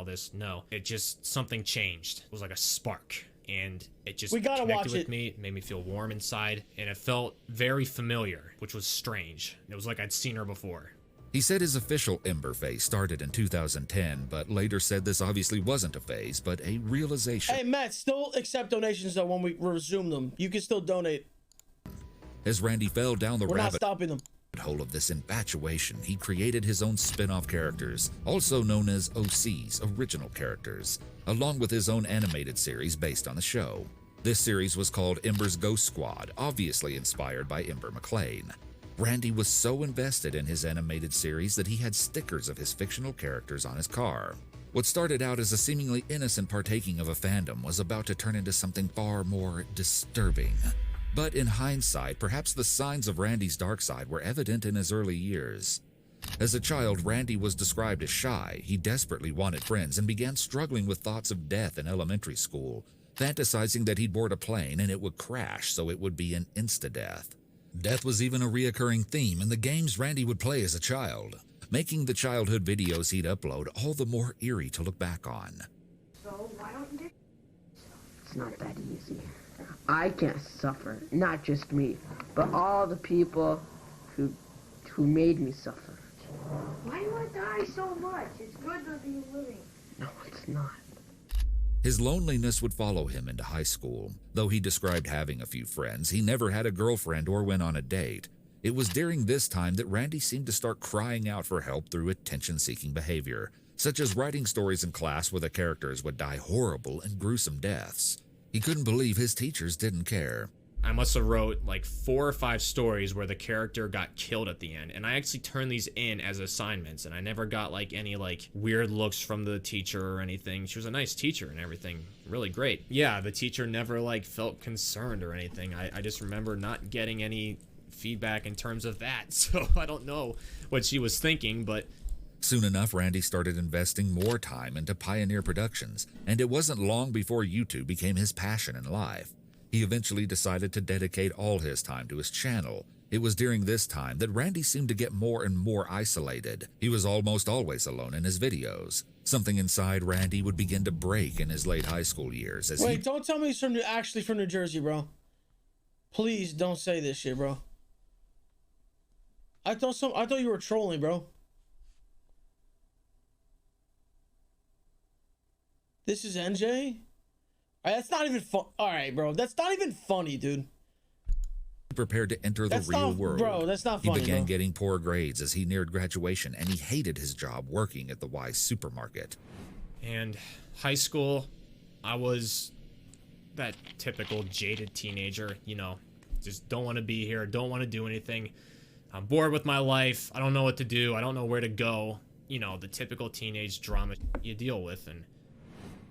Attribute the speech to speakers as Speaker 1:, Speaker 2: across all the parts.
Speaker 1: this. No, it just, something changed. It was like a spark, and it just
Speaker 2: connected
Speaker 1: with me. It made me feel warm inside, and it felt very familiar, which was strange. It was like I'd seen her before.
Speaker 3: He said his official Ember phase started in 2010, but later said this obviously wasn't a phase, but a realization.
Speaker 2: Hey, Matt, still accept donations though when we resume them. You can still donate.
Speaker 3: As Randy fell down the
Speaker 2: We're not
Speaker 3: rabbit
Speaker 2: stopping them.
Speaker 3: hole of this infatuation, he created his own spin-off characters, also known as OC's, original characters, along with his own animated series based on the show. This series was called Ember's Ghost Squad, obviously inspired by 𝗵𝗵_HH. Randy was so invested in his animated series that he had stickers of his fictional characters on his car. What started out as a seemingly innocent partaking of a fandom was about to turn into something far more disturbing. But in hindsight, perhaps the signs of Randy's dark side were evident in his early years. As a child, Randy was described as shy. He desperately wanted friends and began struggling with thoughts of death in elementary school, fantasizing that he'd board a plane and it would crash, so it would be an insta-death. Death was even a reoccurring theme in the games Randy would play as a child, making the childhood videos he'd upload all the more eerie to look back on.
Speaker 4: So why don't you? It's not that easy. I can't suffer, not just me, but all the people who made me suffer.
Speaker 5: Why do you want to die so much? It's good to be living.
Speaker 4: No, it's not.
Speaker 3: His loneliness would follow him into high school. Though he described having a few friends, he never had a girlfriend or went on a date. It was during this time that Randy seemed to start crying out for help through attention-seeking behavior, such as writing stories in class where the characters would die horrible and gruesome deaths. He couldn't believe his teachers didn't care.
Speaker 1: I must have wrote like 4 or 5 stories where the character got killed at the end, and I actually turned these in as assignments, and I never got like any like weird looks from the teacher or anything. She was a nice teacher and everything, really great. Yeah, the teacher never like felt concerned or anything. I just remember not getting any feedback in terms of that, so I don't know what she was thinking, but
Speaker 3: Soon enough, Randy started investing more time into Pioneer Productions, and it wasn't long before YouTube became his passion in life. He eventually decided to dedicate all his time to his channel. It was during this time that Randy seemed to get more and more isolated. He was almost always alone in his videos. Something inside Randy would begin to break in his late high school years.
Speaker 2: Wait, don't tell me he's actually from New Jersey, bro. Please don't say this shit, bro. I thought you were trolling, bro. This is NJ? That's not even fun. All right, bro. That's not even funny, dude.
Speaker 3: Prepared to enter the real world.
Speaker 2: Bro, that's not funny,
Speaker 3: He began getting poor grades as he neared graduation, and he hated his job working at the Weis supermarket.
Speaker 1: And high school, I was that typical jaded teenager, you know, just don't want to be here, don't want to do anything. I'm bored with my life. I don't know what to do. I don't know where to go. You know, the typical teenage drama you deal with. And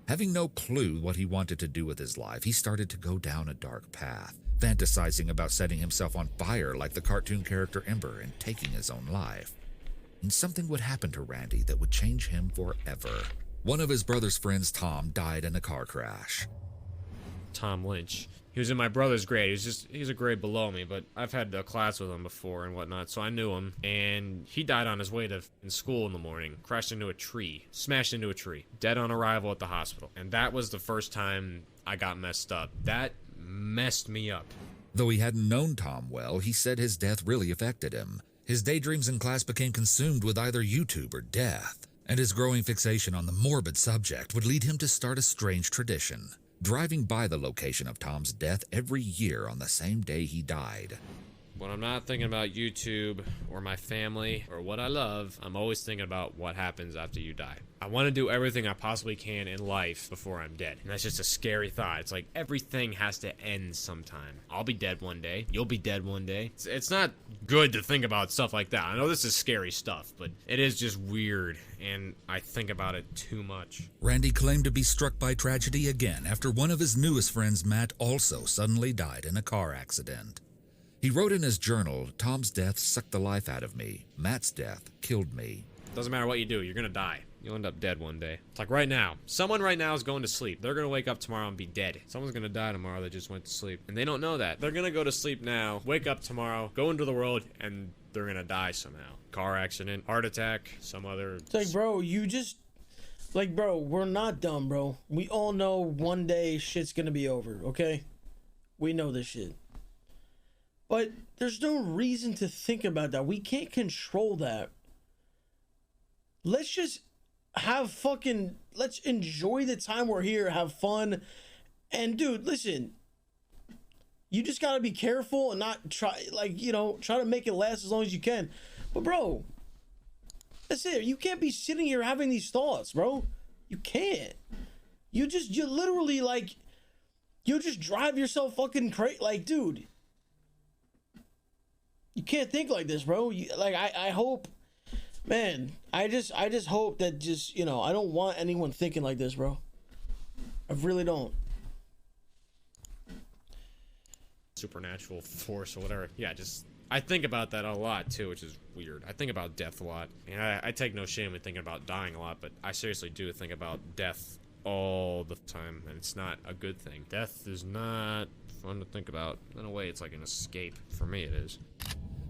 Speaker 3: having no clue what he wanted to do with his life, he started to go down a dark path, fantasizing about setting himself on fire like the cartoon character Ember and taking his own life. And something would happen to Randy that would change him forever. One of his brother's friends, Tom, died in a car crash.
Speaker 1: Tom Lynch. He was in my brother's grade. He's a grade below me, but I've had a class with him before and whatnot, so I knew him. And he died on his way to school in the morning, crashed into a tree, smashed into a tree, dead on arrival at the hospital. And that was the first time I got messed up. That messed me up.
Speaker 3: Though he hadn't known Tom well, he said his death really affected him. His daydreams in class became consumed with either YouTube or death, and his growing fixation on the morbid subject would lead him to start a strange tradition, driving by the location of Tom's death every year on the same day he died.
Speaker 1: When I'm not thinking about YouTube or my family or what I love, I'm always thinking about what happens after you die. I want to do everything I possibly can in life before I'm dead. And that's just a scary thought. It's like everything has to end sometime. I'll be dead one day. You'll be dead one day. It's not good to think about stuff like that. I know this is scary stuff, but it is just weird, and I think about it too much.
Speaker 3: Randy claimed to be struck by tragedy again after one of his newest friends, Matt, also suddenly died in a car accident. He wrote in his journal, "Tom's death sucked the life out of me. Matt's death killed me."
Speaker 1: Doesn't matter what you do, you're gonna die. You'll end up dead one day. It's like right now. Someone right now is going to sleep. They're gonna wake up tomorrow and be dead. Someone's gonna die tomorrow that just went to sleep. And they don't know that. They're gonna go to sleep now, wake up tomorrow, go into the world, and they're gonna die somehow. Car accident, heart attack, some other...
Speaker 2: It's like, bro, you just... Like, bro, we're not dumb, bro. We all know one day shit's gonna be over, okay? We know this shit. But there's no reason to think about that. We can't control that. Let's just have fucking, let's enjoy the time we're here, have fun. And dude, listen, you just gotta be careful and not try, like, you know, try to make it last as long as you can. But bro, that's it. You can't be sitting here having these thoughts, bro. You can't. You literally, like, you'll just drive yourself fucking crazy. Like, dude, you can't think like this, bro. I hope, man, I just hope that just, you know, I don't want anyone thinking like this, bro. I really don't.
Speaker 1: Supernatural force or whatever. Yeah, I think about that a lot too, which is weird. I think about death a lot. And I take no shame in thinking about dying a lot, but I seriously do think about death all the time, and it's not a good thing. Death is not fun to think about. In a way, it's like an escape. For me, it is.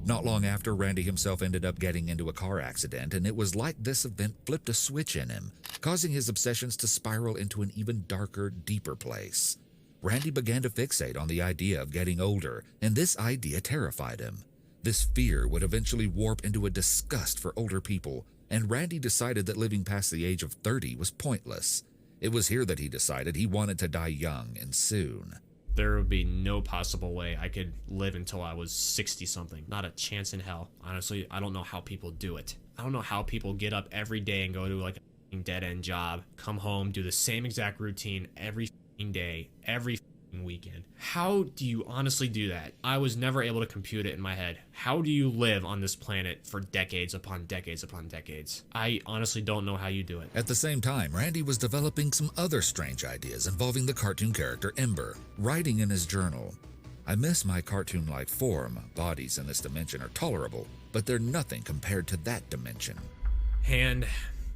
Speaker 3: Not long after, Randy himself ended up getting into a car accident, and it was like this event flipped a switch in him, causing his obsessions to spiral into an even darker, deeper place. Randy began to fixate on the idea of getting older, and this idea terrified him. This fear would eventually warp into a disgust for older people, and Randy decided that living past the age of 30 was pointless. It was here that he decided he wanted to die young and soon.
Speaker 1: There would be no possible way I could live until I was 60-something. Not a chance in hell. Honestly, I don't know how people do it. I don't know how people get up every day and go to like a dead-end job, come home, do the same exact routine every day, every weekend. How do you honestly do that? I was never able to compute it in my head. How do you live on this planet for decades upon decades upon decades? I honestly don't know how you do it.
Speaker 3: At the same time, Randy was developing some other strange ideas involving the cartoon character Ember, writing in his journal, "I miss my cartoon-like form. Bodies in this dimension are tolerable, but they're nothing compared to that dimension."
Speaker 1: And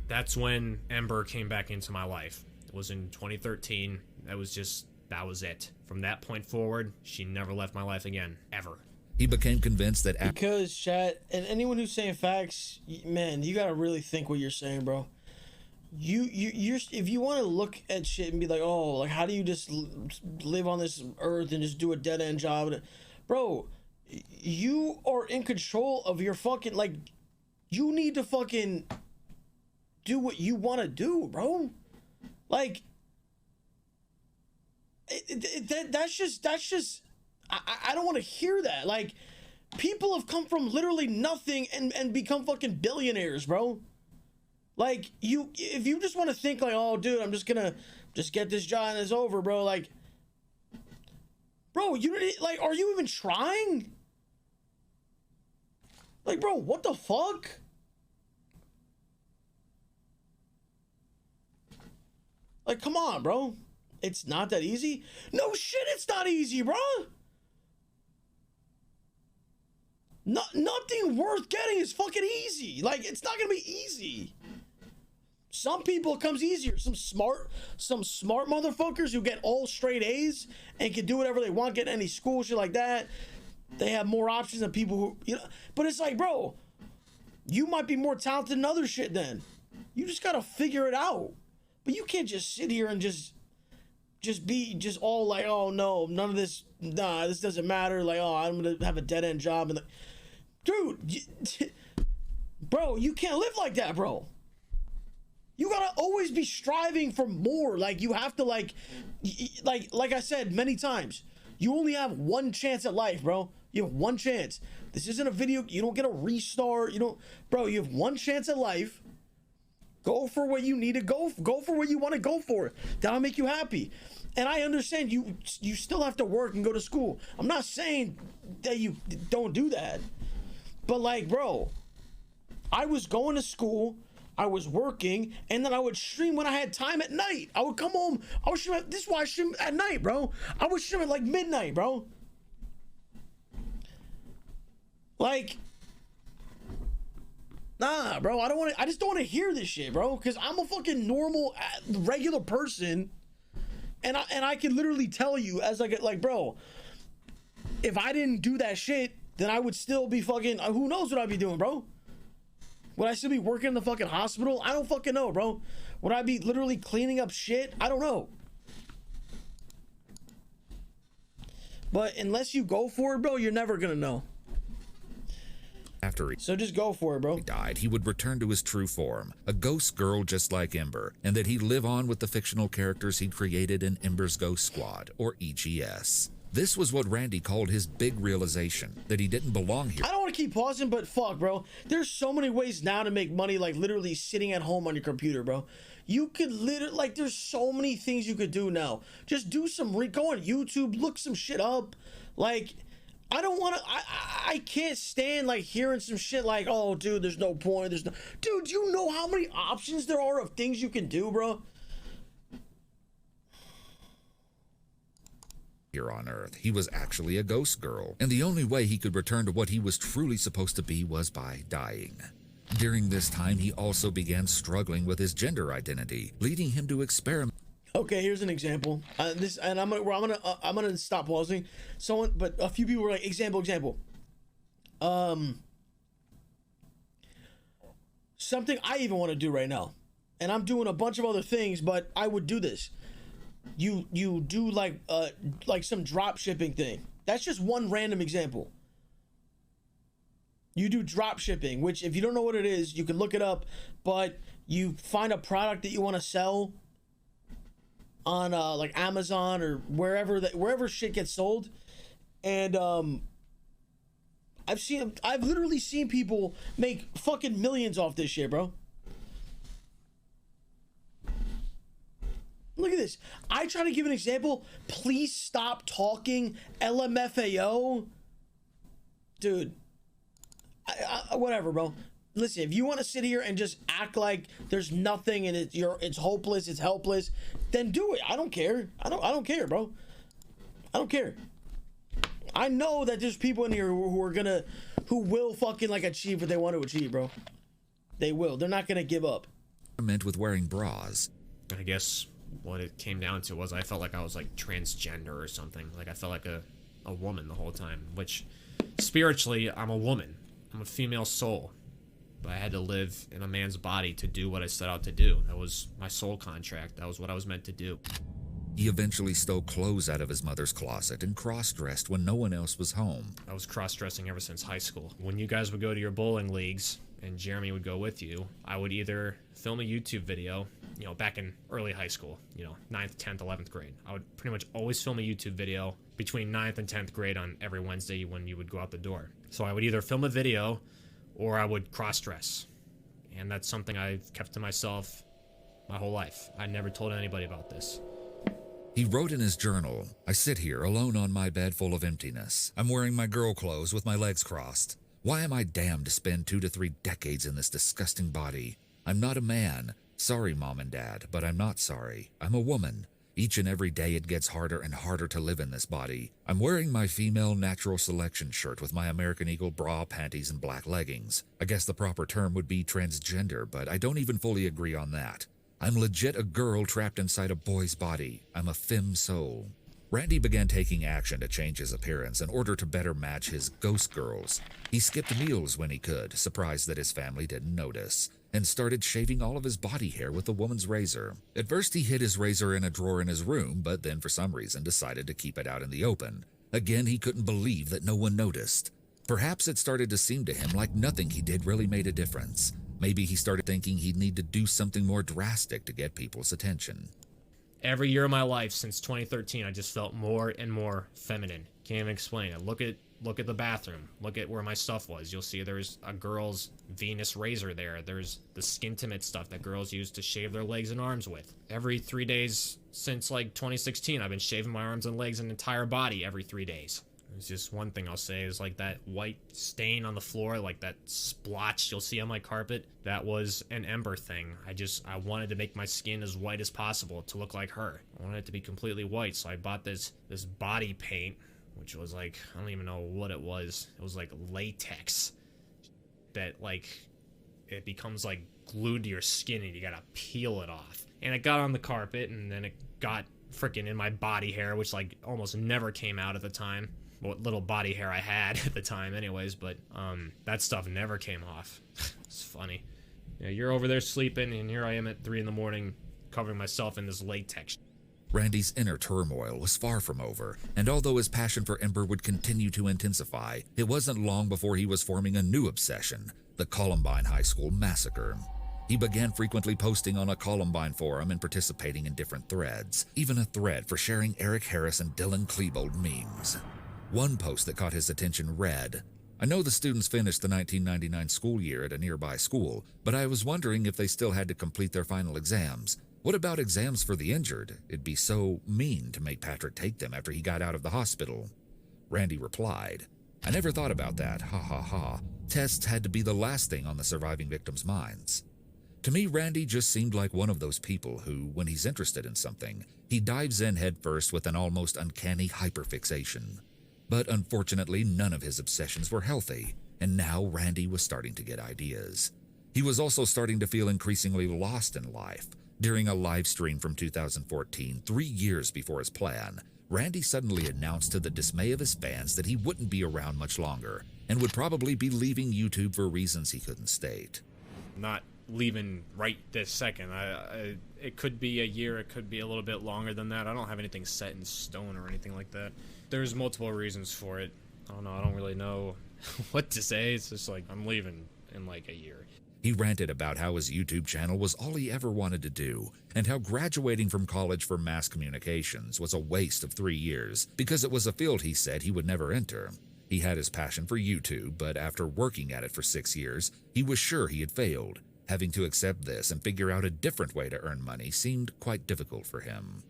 Speaker 1: that's when Ember came back into my life. It was in 2013. That was it. From that point forward, she never left my life again, ever.
Speaker 3: He became convinced that
Speaker 2: because chat, and anyone who's saying facts, man, you gotta really think what you're saying, bro. You're if you want to look at shit and be like, oh, like, how do you just live on this earth and just do a dead end job, bro? You are in control of your fucking, like, you need to fucking do what you want to do, bro. Like, that's just I don't want to hear that. Like, people have come from literally nothing and become fucking billionaires, bro. Like, if you just want to think like, oh dude, I'm just gonna get this job and it's over, bro, like, bro, like, are you even trying? Like, bro, what the fuck? Like, come on, bro. It's not that easy. No shit, it's not easy, bro. Nothing worth getting is fucking easy. Like, it's not gonna be easy. Some people it comes easier. Some smart motherfuckers who get all straight A's and can do whatever they want, get any school, shit like that. They have more options than people who, you know. But it's like, bro, you might be more talented than other shit then. You just gotta figure it out. But you can't just sit here and just be all like, oh no, none of this, nah, this doesn't matter. Like, oh, I'm gonna have a dead end job, and like, dude, bro, you can't live like that, bro. You gotta always be striving for more. Like, you have to, like I said many times, you only have one chance at life, bro. You have one chance. This isn't a video. You don't get a restart. You don't, bro. You have one chance at life. Go for what you need to go for what you want to go for. That'll make you happy. And I understand you still have to work and go to school. I'm not saying that you don't do that. But, like, bro, I was going to school, I was working, and then I would stream when I had time at night. I would come home, I would stream this is why I stream at night, bro. I would stream at like midnight, bro. Like, nah, bro, I just don't want to hear this shit, bro, because I'm a fucking normal, regular person, and I can literally tell you, as like, bro, if I didn't do that shit, then I would still be fucking, who knows what I'd be doing, bro? Would I still be working in the fucking hospital? I don't fucking know, bro. Would I be literally cleaning up shit? I don't know. But unless you go for it, bro, you're never gonna know.
Speaker 3: After he
Speaker 2: So just go for it, bro.
Speaker 3: died, he would return to his true form, a ghost girl just like Ember, and that he'd live on with the fictional characters he'd created in Ember's Ghost Squad, or EGS. This was what Randy called his big realization, that he didn't belong here.
Speaker 2: I don't want to keep pausing, but fuck, bro. There's so many ways now to make money, like literally sitting at home on your computer, bro. You could literally, like, there's so many things you could do now. Just do some, go on YouTube, look some shit up. Like, I don't want to, I can't stand, like, hearing some shit like, oh, dude, there's no point, there's no, dude, do you know how many options there are of things you can do, bro?
Speaker 3: Here on Earth, he was actually a ghost girl, and the only way he could return to what he was truly supposed to be was by dying. During this time, he also began struggling with his gender identity, leading him to experiment.
Speaker 2: Okay, here's an example. I'm gonna stop pausing. But a few people were like, example. Something I even want to do right now, and I'm doing a bunch of other things, but I would do this. You do like some drop shipping thing. That's just one random example. You do drop shipping, which if you don't know what it is, you can look it up, but you find a product that you want to sell on like Amazon or wherever shit gets sold, and I've literally seen people make fucking millions off this shit, bro. Look at this. I try to give an example. Please stop talking, 𝗟𝗵𝗴𝗲𝗀. Dude, whatever, bro. Listen, if you want to sit here and just act like there's nothing and it's hopeless, it's helpless, then do it. I don't care. I don't care, bro. I don't care. I know that there's people in here who will fucking like achieve what they want to achieve, bro. They will. They're not gonna give up.
Speaker 3: With wearing bras.
Speaker 1: I guess what it came down to was I felt like I was like transgender or something. Like I felt like a woman the whole time, which spiritually I'm a woman. I'm a female soul. But I had to live in a man's body to do what I set out to do. That was my soul contract. That was what I was meant to do.
Speaker 3: He eventually stole clothes out of his mother's closet and cross-dressed when no one else was home.
Speaker 1: I was cross-dressing ever since high school. When you guys would go to your bowling leagues and Jeremy would go with you, I would either film a YouTube video, you know, back in early high school, you know, 9th, 10th, 11th grade. I would pretty much always film a YouTube video between 9th and 10th grade on every Wednesday when you would go out the door. So I would either film a video or I would cross-dress. And that's something I've kept to myself my whole life. I never told anybody about this.
Speaker 3: He wrote in his journal, "I sit here alone on my bed full of emptiness. I'm wearing my girl clothes with my legs crossed. Why am I damned to spend 2 to 3 decades in this disgusting body? I'm not a man. Sorry, Mom and Dad, but I'm not sorry. I'm a woman. Each and every day it gets harder and harder to live in this body. I'm wearing my female natural selection shirt with my American Eagle bra, panties, and black leggings. I guess the proper term would be transgender, but I don't even fully agree on that. I'm legit a girl trapped inside a boy's body. I'm a femme soul." Randy began taking action to change his appearance in order to better match his ghost girls. He skipped meals when he could, surprised that his family didn't notice, and started shaving all of his body hair with a woman's razor. At first he hid his razor in a drawer in his room, but then for some reason decided to keep it out in the open. Again, he couldn't believe that no one noticed. Perhaps it started to seem to him like nothing he did really made a difference. Maybe he started thinking he'd need to do something more drastic to get people's attention.
Speaker 1: Every year of my life since 2013, I just felt more and more feminine. Can't even explain it. Look at the bathroom. Look at where my stuff was. You'll see there's a girl's Venus razor there. There's the Skintimate stuff that girls use to shave their legs and arms with. Every 3 days since like 2016, I've been shaving my arms and legs and entire body every 3 days. It's just one thing I'll say is like that white stain on the floor, like that splotch you'll see on my carpet. That was an Ember thing. I wanted to make my skin as white as possible to look like her. I wanted it to be completely white, so I bought this body paint, which was like, I don't even know what it was. It was like latex that like, it becomes like glued to your skin and you gotta peel it off. And it got on the carpet and then it got freaking in my body hair, which like almost never came out at the time. What little body hair I had at the time anyways, but that stuff never came off. It's funny. Yeah, you're over there sleeping, and here I am at 3 in the morning covering myself in this latex.
Speaker 3: Randy's inner turmoil was far from over, and although his passion for Ember would continue to intensify, it wasn't long before he was forming a new obsession, the Columbine High School massacre. He began frequently posting on a Columbine forum and participating in different threads, even a thread for sharing 𝗟𝗏𝗄𝗧 and 𝗟𝗏𝗀𝗄𝗏 memes. One post that caught his attention read, "I know the students finished the 1999 school year at a nearby school, but I was wondering if they still had to complete their final exams. What about exams for the injured? It'd be so mean to make Patrick take them after he got out of the hospital." Randy replied, "I never thought about that, ha ha ha. Tests had to be the last thing on the surviving victims' minds." To me, Randy just seemed like one of those people who, when he's interested in something, he dives in headfirst with an almost uncanny hyperfixation. But unfortunately, none of his obsessions were healthy, and now Randy was starting to get ideas. He was also starting to feel increasingly lost in life. During a live stream from 2014, 3 years before his plan, Randy suddenly announced to the dismay of his fans that he wouldn't be around much longer and would probably be leaving YouTube for reasons he couldn't state.
Speaker 1: Not leaving right this second. It could be a year, it could be a little bit longer than that. I don't have anything set in stone or anything like that. There's multiple reasons for it. I don't know, I don't really know what to say. It's just like, I'm leaving in like a year.
Speaker 3: He ranted about how his YouTube channel was all he ever wanted to do, and how graduating from college for mass communications was a waste of 3 years, because it was a field he said he would never enter. He had his passion for YouTube, but after working at it for 6 years, he was sure he had failed. Having to accept this and figure out a different way to earn money seemed quite difficult for him.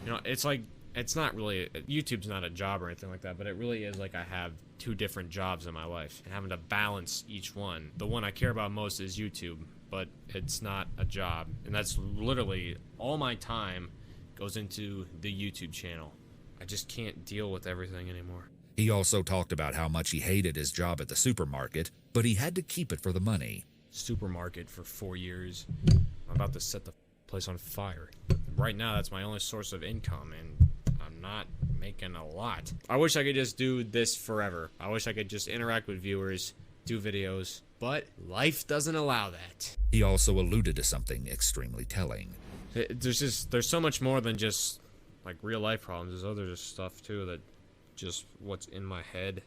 Speaker 1: You know, it's like, it's not really, YouTube's not a job or anything like that, but it really is like I have 2 different jobs in my life and having to balance each one. The one I care about most is YouTube, but it's not a job. And that's literally all my time goes into the YouTube channel. I just can't deal with everything anymore.
Speaker 3: He also talked about how much he hated his job at the supermarket, but he had to keep it for the money.
Speaker 1: Supermarket for 4 years. I'm about to set the place on fire. Right now, that's my only source of income, and I'm not making a lot. I wish I could just do this forever. I wish I could just interact with viewers, do videos, but life doesn't allow that.
Speaker 3: He also alluded to something extremely telling.
Speaker 1: There's so much more than just like real life problems. There's other stuff too, that just what's in my head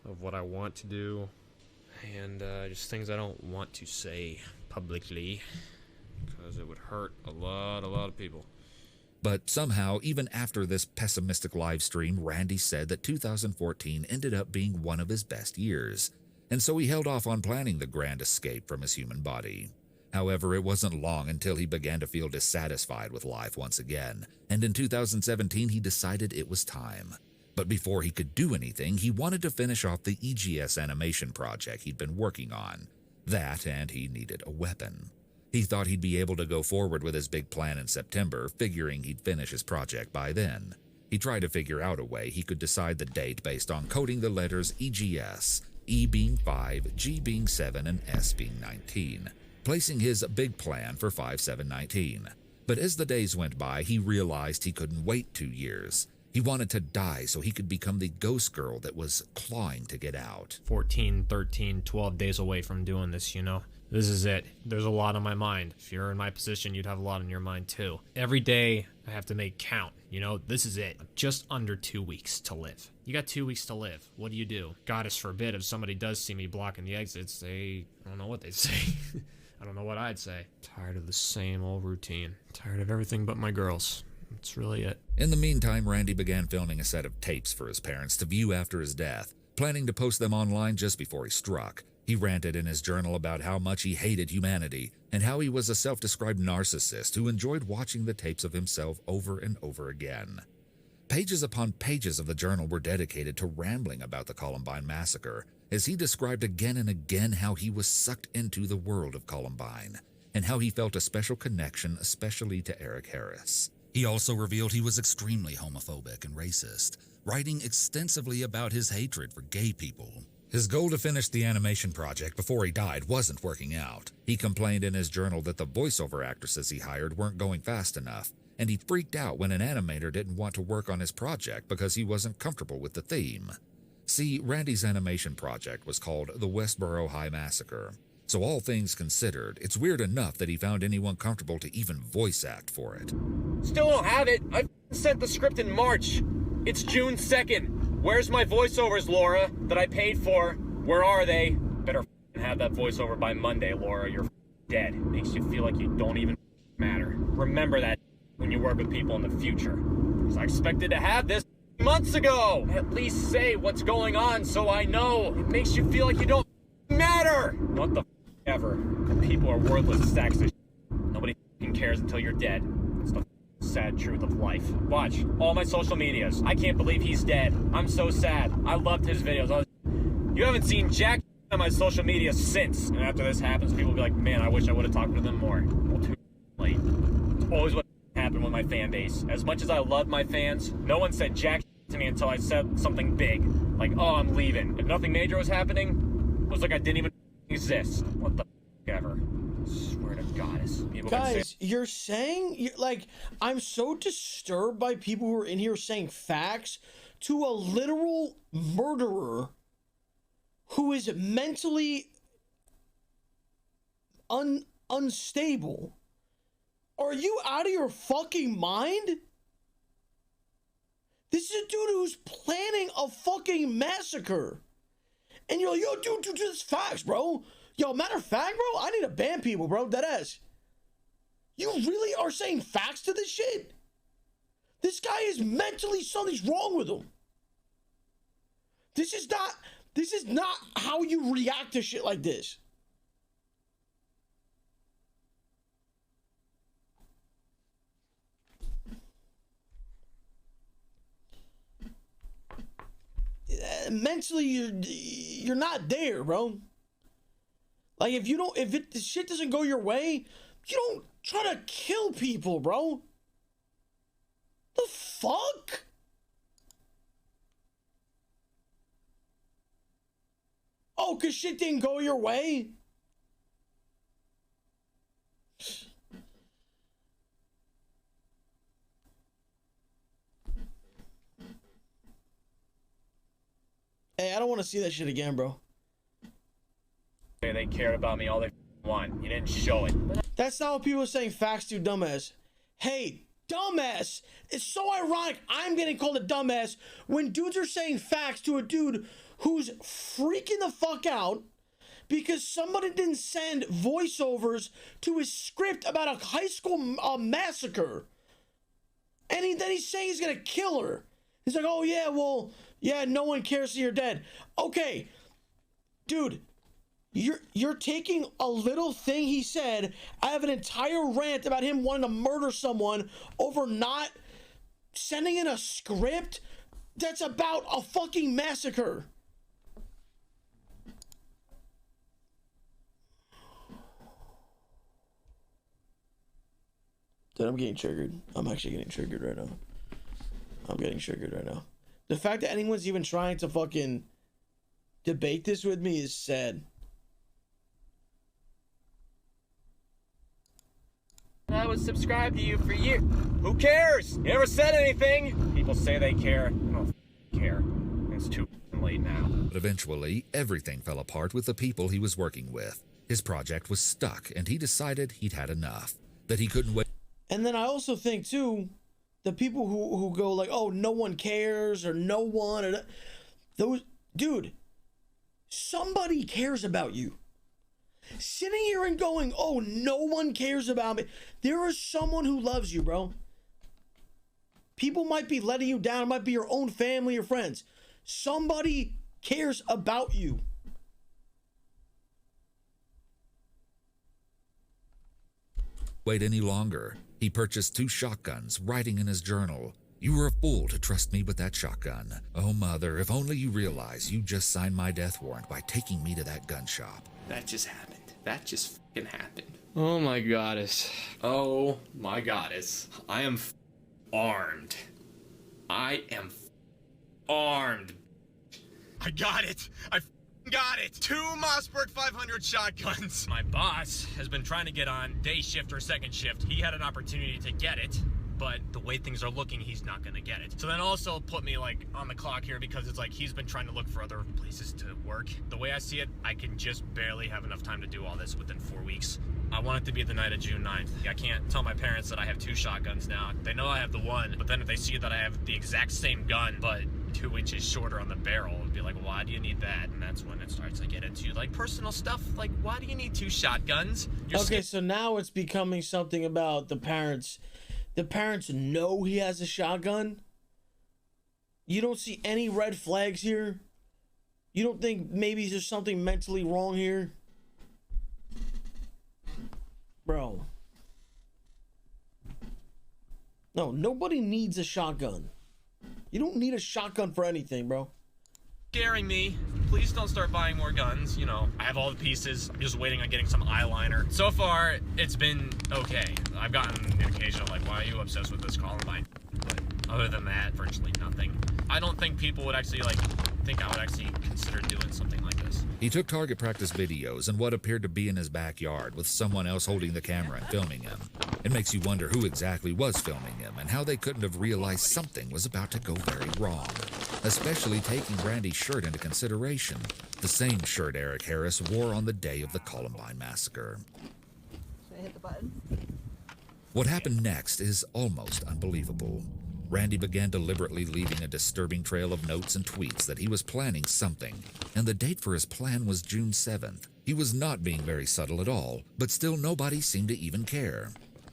Speaker 1: of what I want to do, and just things I don't want to say publicly because it would hurt a lot of people.
Speaker 3: But somehow, even after this pessimistic live stream, Randy said that 2014 ended up being one of his best years, and so he held off on planning the grand escape from his human body. However, it wasn't long until he began to feel dissatisfied with life once again, and in 2017 he decided it was time. But before he could do anything, he wanted to finish off the EGS animation project he'd been working on. That, and he needed a weapon. He thought he'd be able to go forward with his big plan in September, figuring he'd finish his project by then. He tried to figure out a way he could decide the date based on coding the letters EGS, E being 5, G being 7, and S being 19, placing his big plan for 5/7/19. But as the days went by, he realized he couldn't wait 2 years. He wanted to die so he could become the ghost girl that was clawing to get out.
Speaker 1: 14, 13, 12 days away from doing this, you know? This is it. There's a lot on my mind. If you're in my position, you'd have a lot on your mind too. Every day I have to make count, you know? This is it. Just under 2 weeks to live. You got 2 weeks to live. What do? Goddess forbid if somebody does see me blocking the exits, I don't know what they'd say. I don't know what I'd say. Tired of the same old routine. Tired of everything but my girls. That's really it.
Speaker 3: In the meantime, Randy began filming a set of tapes for his parents to view after his death, planning to post them online just before he struck. He ranted in his journal about how much he hated humanity and how he was a self-described narcissist who enjoyed watching the tapes of himself over and over again. Pages upon pages of the journal were dedicated to rambling about the Columbine massacre, as he described again and again how he was sucked into the world of Columbine, and how he felt a special connection especially to 𝗟𝗏𝗄𝗧. He also revealed he was extremely homophobic and racist, writing extensively about his hatred for gay people. His goal to finish the animation project before he died wasn't working out. He complained in his journal that the voiceover actresses he hired weren't going fast enough, and he freaked out when an animator didn't want to work on his project because he wasn't comfortable with the theme. See, Randy's animation project was called the Westboro High Massacre. So all things considered, it's weird enough that he found anyone comfortable to even voice act for it.
Speaker 6: Still don't have it. I sent the script in March. It's June 2nd. Where's my voiceovers, Laura, that I paid for? Where are they? Better have that voiceover by Monday, Laura. You're dead. Makes you feel like you don't even matter. Remember that when you work with people in the future. Because I expected to have this months ago. At least say what's going on so I know. It makes you feel like you don't matter. What the ever. People are worthless stacks of shit. Nobody cares until you're dead. It's the sad truth of life. Watch all my social medias. I can't believe he's dead. I'm so sad. I loved his videos. You haven't seen jack on my social media since. And after this happens, people will be like, man, I wish I would have talked to them more. Well, too late. It's always what happened with my fan base. As much as I love my fans, no one said jack to me until I said something big. Like, oh, I'm leaving. If nothing major was happening, it was like I didn't even exist. What the ever. I swear to goddess. People
Speaker 2: Guys, you're saying, like, I'm so disturbed by people who are in here saying facts to a literal murderer who is mentally unstable. Are you out of your fucking mind? This is a dude who's planning a fucking massacre. And you're like, yo, dude, this facts, bro. Yo, matter of fact, bro, I need to ban people, bro. Deadass. You really are saying facts to this shit? This guy is mentally, something's wrong with him. This is not how you react to shit like this. Mentally, you're not there, bro. Like, if the shit doesn't go your way, you don't try to kill people, bro. The fuck? Oh, cause shit didn't go your way? Hey, I don't want to see that shit again, bro.
Speaker 6: they cared about me all they want. You didn't show it.
Speaker 2: That's not what people are saying facts to, dumbass. Hey, dumbass. It's so ironic I'm getting called a dumbass when dudes are saying facts to a dude who's freaking the fuck out because somebody didn't send voiceovers to his script about a high school massacre. And then he's saying he's gonna kill her. He's like, oh yeah, well, yeah, no one cares that you're dead. Okay, dude, you're taking a little thing he said. I have an entire rant about him wanting to murder someone over not sending in a script that's about a fucking massacre. Dude, I'm getting triggered. I'm actually getting triggered right now. I'm getting triggered right now. The fact that anyone's even trying to fucking debate this with me is sad.
Speaker 6: I was subscribed to you for years. Who cares? You never said anything. People say they care. I don't care. It's too late now.
Speaker 3: But eventually, everything fell apart with the people he was working with. His project was stuck, and he decided he'd had enough. That he couldn't wait.
Speaker 2: And then I also think, too, the people who go like, oh, no one cares, or no one, or those, dude, somebody cares about you. Sitting here and going, oh, no one cares about me. There is someone who loves you, bro. People might be letting you down. It might be your own family or friends. Somebody cares about you.
Speaker 3: Wait any longer. He purchased 2 shotguns, writing in his journal, "You were a fool to trust me with that shotgun. Oh, mother, if only you realize you just signed my death warrant by taking me to that gun shop."
Speaker 1: That just happened. That just fucking happened. Oh my goddess. Oh my goddess. I am armed. I am armed.
Speaker 7: I got it. I got it. 2 Mossberg 500 shotguns.
Speaker 6: My boss has been trying to get on day shift or second shift. He had an opportunity to get it. but the way things are looking, he's not gonna get it. So then also put me like on the clock here, because it's like he's been trying to look for other places to work. The way I see it, I can just barely have enough time to do all this within 4 weeks. I want it to be the night of June 9th. I can't tell my parents that I have 2 shotguns now. They know I have the one, but then if they see that I have the exact same gun, but 2 inches shorter on the barrel, it'd be like, why do you need that? And that's when it starts to get into like personal stuff. Like, why do you need 2 shotguns?
Speaker 2: Okay, so now it's becoming something about the parents. The parents know he has a shotgun. You don't see any red flags here. You don't think maybe there's something mentally wrong here? Bro. No, nobody needs a shotgun. You don't need a shotgun for anything, bro.
Speaker 6: Scaring me. Please don't start buying more guns. You know, I have all the pieces. I'm just waiting on getting some eyeliner. So far, it's been okay. I've gotten an occasional, like, why are you obsessed with this Columbine? But other than that, virtually nothing. I don't think people would actually, like, think I would actually consider doing something like this.
Speaker 3: He took target practice videos in what appeared to be in his backyard with someone else holding the camera and filming him. It makes you wonder who exactly was filming him and how they couldn't have realized something was about to go very wrong. Especially taking Randy's shirt into consideration, the same shirt Eric Harris wore on the day of the Columbine massacre.
Speaker 8: Should I hit the button?
Speaker 3: What happened next is almost unbelievable. Randy began deliberately leaving a disturbing trail of notes and tweets that he was planning something, and the date for his plan was June 7th. He was not being very subtle at all, but still nobody seemed to even care.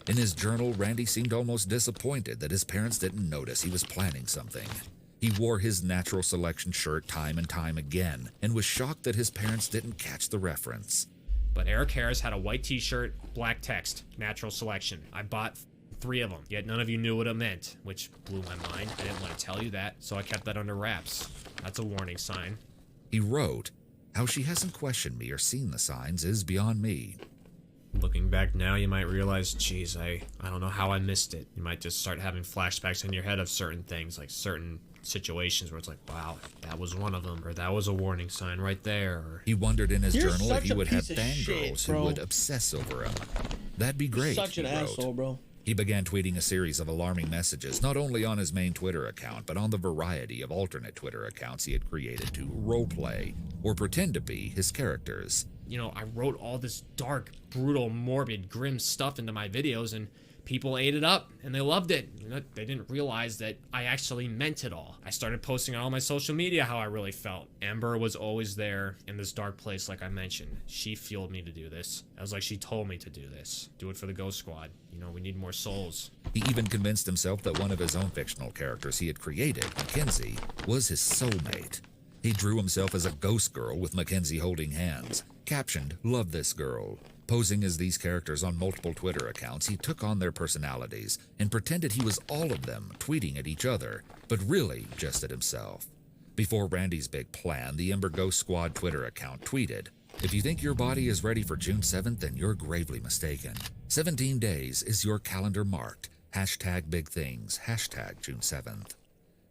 Speaker 3: In his journal, Randy seemed almost disappointed that his parents didn't notice he was planning something. He wore his natural selection shirt time and time again, and was shocked that his parents didn't catch the reference.
Speaker 1: But Eric Harris had a white t-shirt, black text, natural selection. I bought 3 of them, yet none of you knew what it meant, which blew my mind. I didn't want to tell you that, so I kept that under wraps. That's a warning sign.
Speaker 3: He wrote, "How she hasn't questioned me or seen the signs is beyond me."
Speaker 1: Looking back now, you might realize, geez, I don't know how I missed it. You might just start having flashbacks in your head of certain things, like certain situations where it's like, wow, that was one of them, or that was a warning sign right there. Or...
Speaker 3: He wondered in his journal if he would have
Speaker 2: piece of
Speaker 3: fangirls
Speaker 2: shit,
Speaker 3: who
Speaker 2: bro.
Speaker 3: would obsess over him. That'd be great,
Speaker 2: Such an
Speaker 3: he wrote.
Speaker 2: asshole, bro.
Speaker 3: He began tweeting a series of alarming messages, not only on his main Twitter account, but on the variety of alternate Twitter accounts he had created to roleplay or pretend to be his characters.
Speaker 1: You know, I wrote all this dark, brutal, morbid, grim stuff into my videos, and people ate it up, and they loved it. You know, they didn't realize that I actually meant it all. I started posting on all my social media how I really felt. Amber was always there in this dark place, like I mentioned. She fueled me to do this. It was like she told me to do this. Do it for the Ghost Squad. You know, we need more souls.
Speaker 3: He even convinced himself that one of his own fictional characters he had created, Mackenzie, was his soulmate. He drew himself as a ghost girl with Mackenzie holding hands, captioned, "Love this girl." Posing as these characters on multiple Twitter accounts, he took on their personalities and pretended he was all of them, tweeting at each other, but really just at himself. Before Randy's big plan, the Ember Ghost Squad Twitter account tweeted, "If you think your body is ready for June 7th, then you're gravely mistaken. 17 days is your calendar marked. Hashtag big things. Hashtag June 7th.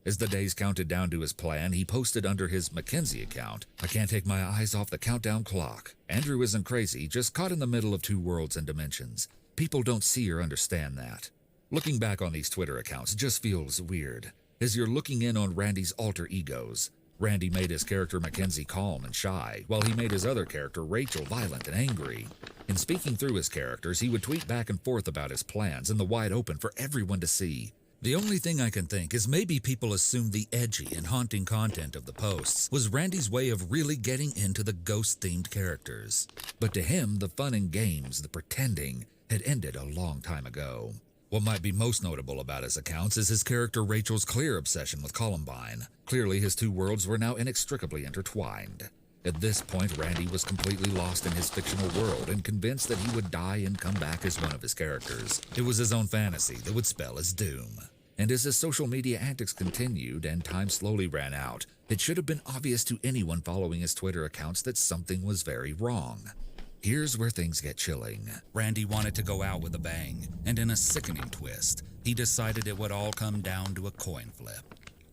Speaker 3: As the days counted down to his plan, he posted under his Mackenzie account, "I can't take my eyes off the countdown clock. Andrew isn't crazy, just caught in the middle of 2 worlds and dimensions. People don't see or understand that." Looking back on these Twitter accounts just feels weird, as you're looking in on Randy's alter egos. Randy made his character Mackenzie calm and shy, while he made his other character Rachel violent and angry. In speaking through his characters, he would tweet back and forth about his plans in the wide open for everyone to see. The only thing I can think is maybe people assumed the edgy and haunting content of the posts was Randy's way of really getting into the ghost-themed characters. But to him, the fun and games, the pretending, had ended a long time ago. What might be most notable about his accounts is his character Rachel's clear obsession with Columbine. Clearly, his 2 worlds were now inextricably intertwined. At this point, Randy was completely lost in his fictional world and convinced that he would die and come back as one of his characters. It was his own fantasy that would spell his doom. And as his social media antics continued and time slowly ran out, it should have been obvious to anyone following his Twitter accounts that something was very wrong. Here's where things get chilling. Randy wanted to go out with a bang, and in a sickening twist, he decided it would all come down to a coin flip.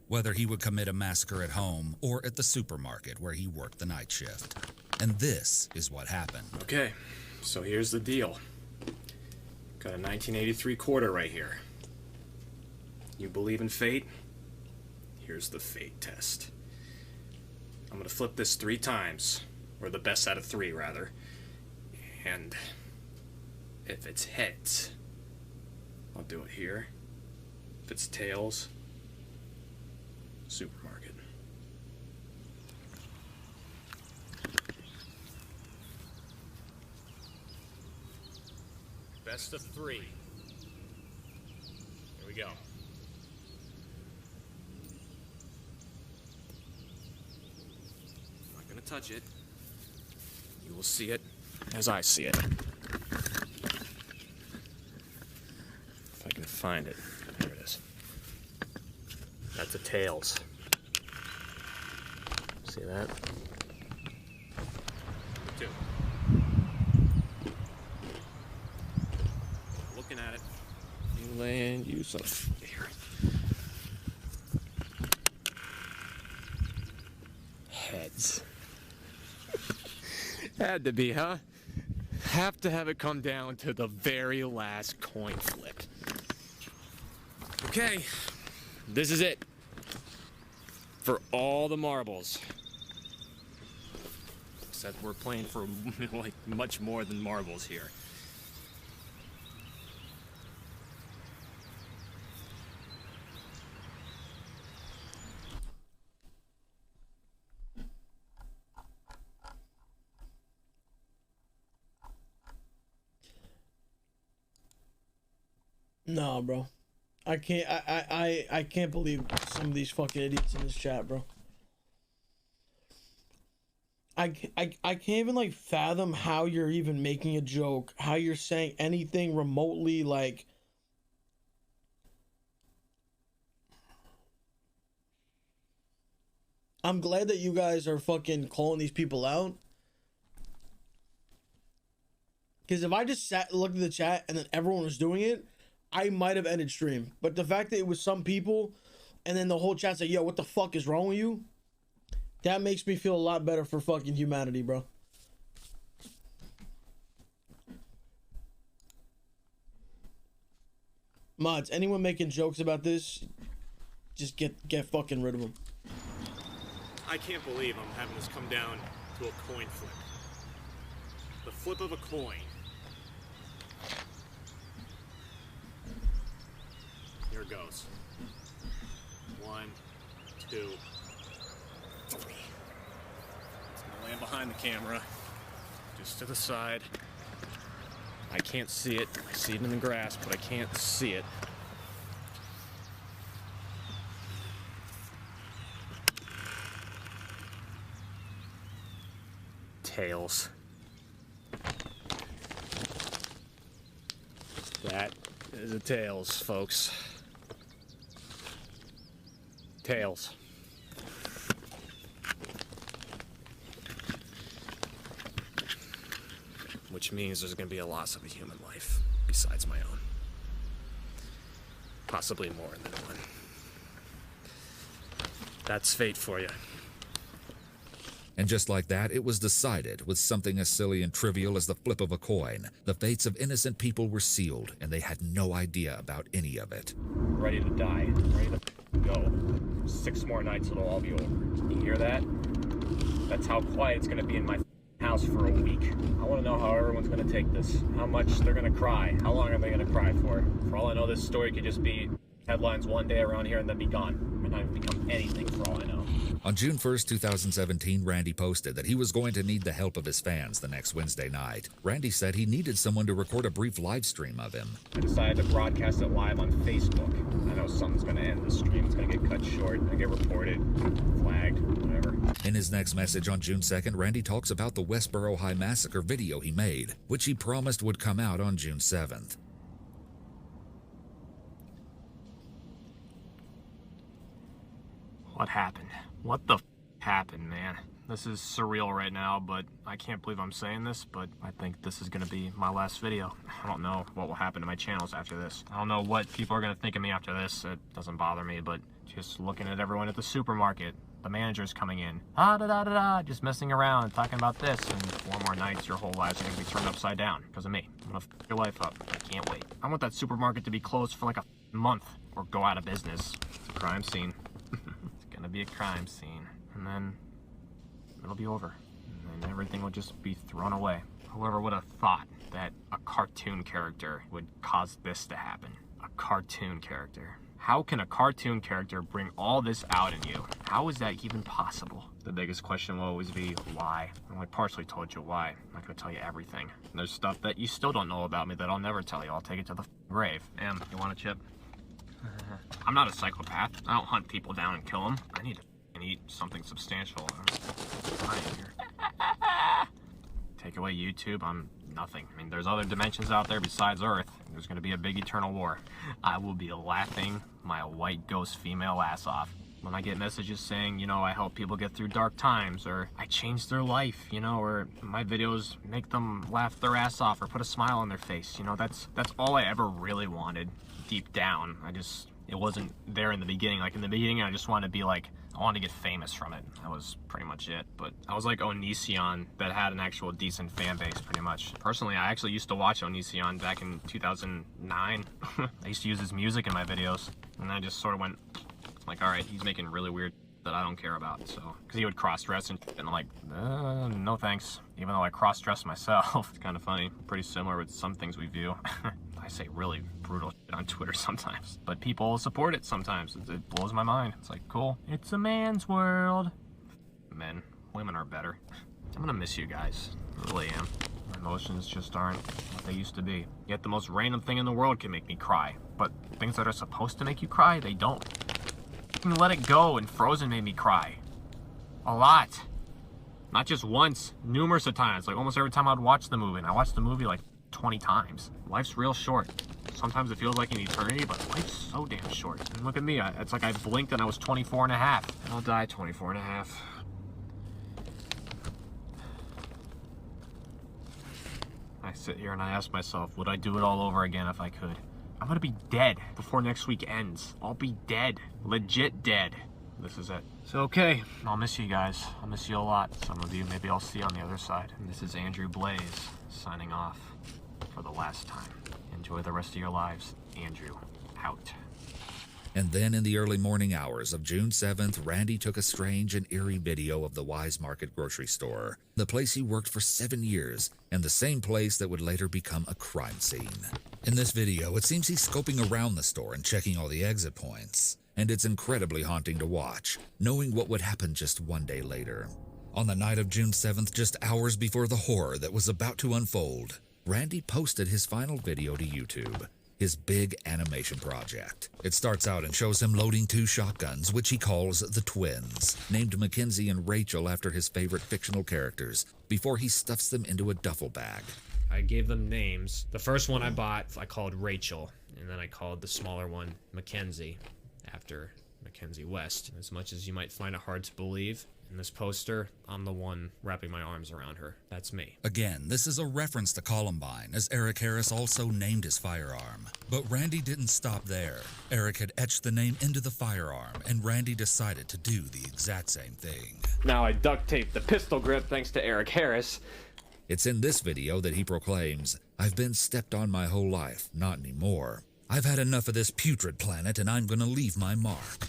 Speaker 3: Whether he would commit a massacre at home or at the supermarket where he worked the night shift. And this is what happened.
Speaker 1: Okay, so here's the deal. Got a 1983 quarter right here.
Speaker 6: You believe in fate? Here's the fate test. I'm gonna flip this 3 times, or the best out of 3, rather. And if it's heads, I'll do it here. If it's tails, supermarket. Best of 3. Here we go. I'm not gonna touch it. You will see it as I see it. If I can find it. There it is. That's the tails. See that? 2. Looking at it. New land use of here. Heads. Had to be, huh? Have to have it come down to the very last coin flip. Okay, this is it. For all the marbles. Except we're playing for like much more than marbles here.
Speaker 2: Nah, bro. I can't believe some of these fucking idiots in this chat, bro. I can't even like fathom how you're even making a joke, how you're saying anything remotely like I'm glad that you guys are fucking calling these people out. Because if I just looked at the chat and then everyone was doing it, I might have ended stream. But the fact that it was some people and then the whole chat's like, yo, what the fuck is wrong with you? That makes me feel a lot better for fucking humanity, bro. Mods, anyone making jokes about this, just get fucking rid of them.
Speaker 6: I can't believe I'm having this come down to a coin flip. The flip of a coin. Here it goes. 1, 2, 3. It's gonna land behind the camera. Just to the side. I can't see it. I see it in the grass, but I can't see it. Tails. That is a tails, folks. Tails. Which means there's going to be a loss of a human life besides my own. Possibly more than one. That's fate for you.
Speaker 3: And just like that, it was decided, with something as silly and trivial as the flip of a coin. The fates of innocent people were sealed, and they had no idea about any of it.
Speaker 6: Ready to die. Ready to go. 6 more nights, it'll all be over. You hear that? That's how quiet it's gonna be in my house for a week. I wanna know how everyone's gonna take this. How much they're gonna cry. How long are they gonna cry for? For all I know, this story could just be headlines one day around here and then be gone. It might not even become anything for all I know.
Speaker 3: On June 1st, 2017, Randy posted that he was going to need the help of his fans the next Wednesday night. Randy said he needed someone to record a brief live stream of him.
Speaker 6: I decided to broadcast it live on Facebook. I know something's going to end. The stream is going to get cut short, and get reported, flagged, whatever.
Speaker 3: In his next message on June 2nd, Randy talks about the 𝗟𝗏𝗄 massacre video he made, which he promised would come out on June 7th.
Speaker 6: What happened? What the happened, man? This is surreal right now, but I can't believe I'm saying this, but I think this is gonna be my last video. I don't know what will happen to my channels after this. I don't know what people are gonna think of me after this. It doesn't bother me, but just looking at everyone at the supermarket, the manager's coming in. Da-da-da-da-da, just messing around and talking about this. And 4 more nights, your whole lives are going to be turned upside down because of me. I'm going to f your life up. I can't wait. I want that supermarket to be closed for like a month or go out of business. It's a crime scene. It's going to be a crime scene. And then it'll be over. And then everything will just be thrown away. Whoever would have thought that a cartoon character would cause this to happen? A cartoon character. How can a cartoon character bring all this out in you? How is that even possible? The biggest question will always be, why? I only partially told you why. I'm not gonna tell you everything. And there's stuff that you still don't know about me that I'll never tell you. I'll take it to the grave. Em, you want a chip? I'm not a psychopath. I don't hunt people down and kill them. I need to eat something substantial. Take away YouTube, I'm nothing. I mean, there's other dimensions out there besides Earth. There's gonna be a big eternal war. I will be laughing my white ghost female ass off when I get messages saying, you know, I help people get through dark times, or I change their life, you know, or my videos make them laugh their ass off or put a smile on their face. You know, that's all I ever really wanted deep down. It wasn't there in the beginning. Like in the beginning, I just wanted to be like, I wanted to get famous from it. That was pretty much it. But I was like 𝗟𝗍𝗀𝗄 that had an actual decent fan base, pretty much. Personally, I actually used to watch 𝗟𝗍𝗀𝗄 back in 2009. I used to use his music in my videos, and I just sort of went like, all right, he's making really weird that I don't care about. So, because he would cross-dress and I'm like, no thanks. Even though I cross-dress myself. It's kind of funny. Pretty similar with some things we view. I say really brutal shit on Twitter sometimes, but people support it sometimes. It blows my mind. It's like, cool. It's a man's world. Men. Women are better. I'm gonna miss you guys. I really am. My emotions just aren't what they used to be. Yet the most random thing in the world can make me cry. But things that are supposed to make you cry, they don't. Let It Go and Frozen made me cry. A lot. Not just once, numerous of times. Like almost every time I'd watch the movie, and I watched the movie like 20 times. Life's real short. Sometimes it feels like an eternity, but life's so damn short. And look at me, it's like I blinked and I was 24 and a half. And I'll die 24 and a half. I sit here and I ask myself, would I do it all over again if I could? I'm gonna be dead before next week ends. I'll be dead. Legit dead. This is it. So, okay, I'll miss you guys. I'll miss you a lot. Some of you maybe I'll see on the other side. And this is 𝗟𝗍𝗄𝗍𝗪 signing off for the last time. Enjoy the rest of your lives. Andrew, out.
Speaker 3: And then in the early morning hours of June 7th, Randy took a strange and eerie video of the Wise Market grocery store, the place he worked for 7 years, and the same place that would later become a crime scene. In this video, it seems he's scoping around the store and checking all the exit points, and it's incredibly haunting to watch, knowing what would happen just one day later. On the night of June 7th, just hours before the horror that was about to unfold, Randy posted his final video to YouTube. His big animation project. It starts out and shows him loading 2 shotguns, which he calls the twins, named Mackenzie and Rachel after his favorite fictional characters, before he stuffs them into a duffel bag.
Speaker 1: I gave them names. The first one I bought, I called Rachel, and then I called the smaller one Mackenzie, after Mackenzie West. As much as you might find it hard to believe, in this poster, I'm the one wrapping my arms around her. That's me.
Speaker 3: Again, this is a reference to Columbine, as Eric Harris also named his firearm. But Randy didn't stop there. Eric had etched the name into the firearm, and Randy decided to do the exact same thing.
Speaker 6: Now I duct taped the pistol grip thanks to Eric Harris.
Speaker 3: It's in this video that he proclaims, "I've been stepped on my whole life, not anymore. I've had enough of this putrid planet, and I'm gonna leave my mark."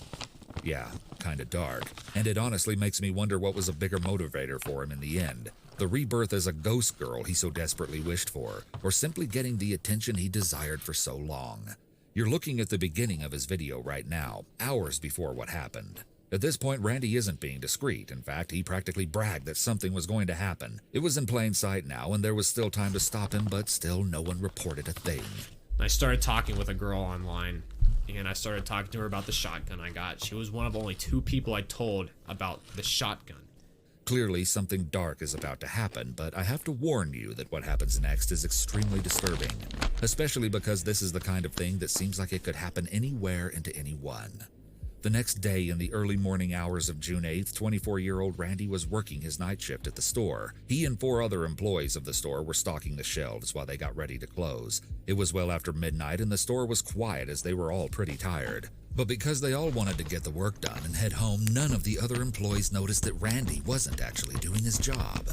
Speaker 3: Yeah, kinda dark, and it honestly makes me wonder what was a bigger motivator for him in the end. The rebirth as a ghost girl he so desperately wished for, or simply getting the attention he desired for so long. You're looking at the beginning of his video right now, hours before what happened. At this point, Randy isn't being discreet. In fact, he practically bragged that something was going to happen. It was in plain sight now, and there was still time to stop him, but still no one reported a thing.
Speaker 1: I started talking with a girl online, and I started talking to her about the shotgun I got. She was one of only 2 people I told about the shotgun.
Speaker 3: Clearly, something dark is about to happen, but I have to warn you that what happens next is extremely disturbing, especially because this is the kind of thing that seems like it could happen anywhere and to anyone. The next day, in the early morning hours of June 8th, 24-year-old Randy was working his night shift at the store. He and 4 other employees of the store were stocking the shelves while they got ready to close. It was well after midnight and the store was quiet as they were all pretty tired. But because they all wanted to get the work done and head home, none of the other employees noticed that Randy wasn't actually doing his job.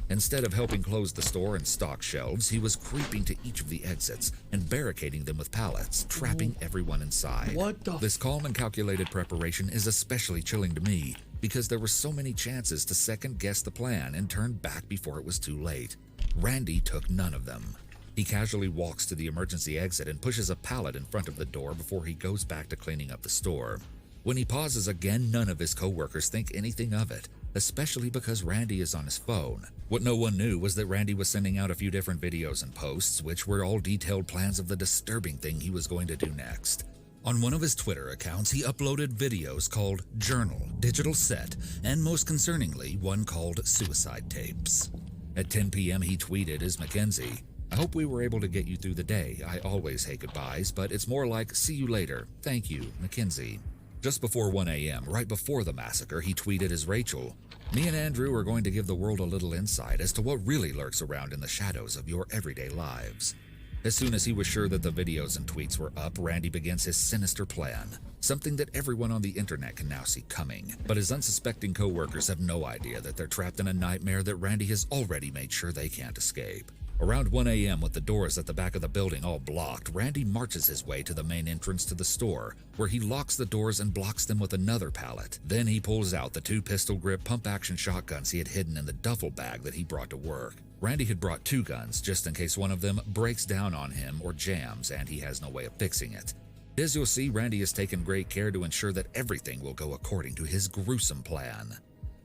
Speaker 3: Instead of helping close the store and stock shelves, he was creeping to each of the exits and barricading them with pallets, trapping everyone inside.
Speaker 2: What the?
Speaker 3: This calm and calculated preparation is especially chilling to me because there were so many chances to second-guess the plan and turn back before it was too late. Randy took none of them. He casually walks to the emergency exit and pushes a pallet in front of the door before he goes back to cleaning up the store. When he pauses again, none of his coworkers think anything of it, especially because Randy is on his phone. What no one knew was that Randy was sending out a few different videos and posts, which were all detailed plans of the disturbing thing he was going to do next. On one of his Twitter accounts, he uploaded videos called Journal, Digital Set, and most concerningly, one called Suicide Tapes. At 10 p.m. he tweeted as Mackenzie, "I hope we were able to get you through the day. I always hate goodbyes, but it's more like, see you later. Thank you, Mackenzie." Just before 1 a.m., right before the massacre, he tweeted as Rachel, "Me and Andrew are going to give the world a little insight as to what really lurks around in the shadows of your everyday lives." As soon as he was sure that the videos and tweets were up, Randy begins his sinister plan, something that everyone on the internet can now see coming. But his unsuspecting coworkers have no idea that they're trapped in a nightmare that Randy has already made sure they can't escape. Around 1 a.m., with the doors at the back of the building all blocked, Randy marches his way to the main entrance to the store, where he locks the doors and blocks them with another pallet. Then he pulls out the 2 pistol-grip pump-action shotguns he had hidden in the duffel bag that he brought to work. Randy had brought 2 guns, just in case one of them breaks down on him or jams and he has no way of fixing it. As you'll see, Randy has taken great care to ensure that everything will go according to his gruesome plan.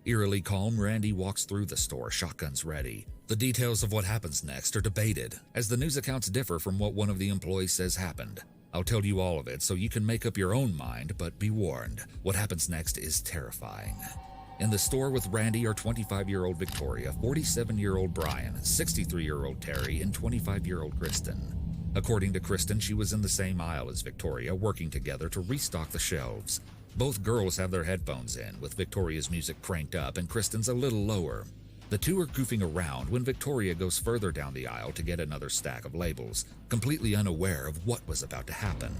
Speaker 3: Eerily calm, Randy walks through the store, shotguns ready. The details of what happens next are debated, as the news accounts differ from what one of the employees says happened. I'll tell you all of it so you can make up your own mind, but be warned, what happens next is terrifying. In the store with Randy are 25-year-old Victoria, 47-year-old Brian, 63-year-old Terry, and 25-year-old Kristen. According to Kristen, she was in the same aisle as Victoria, working together to restock the shelves. Both girls have their headphones in, with Victoria's music cranked up and Kristen's a little lower. The two are goofing around when Victoria goes further down the aisle to get another stack of labels, completely unaware of what was about to happen.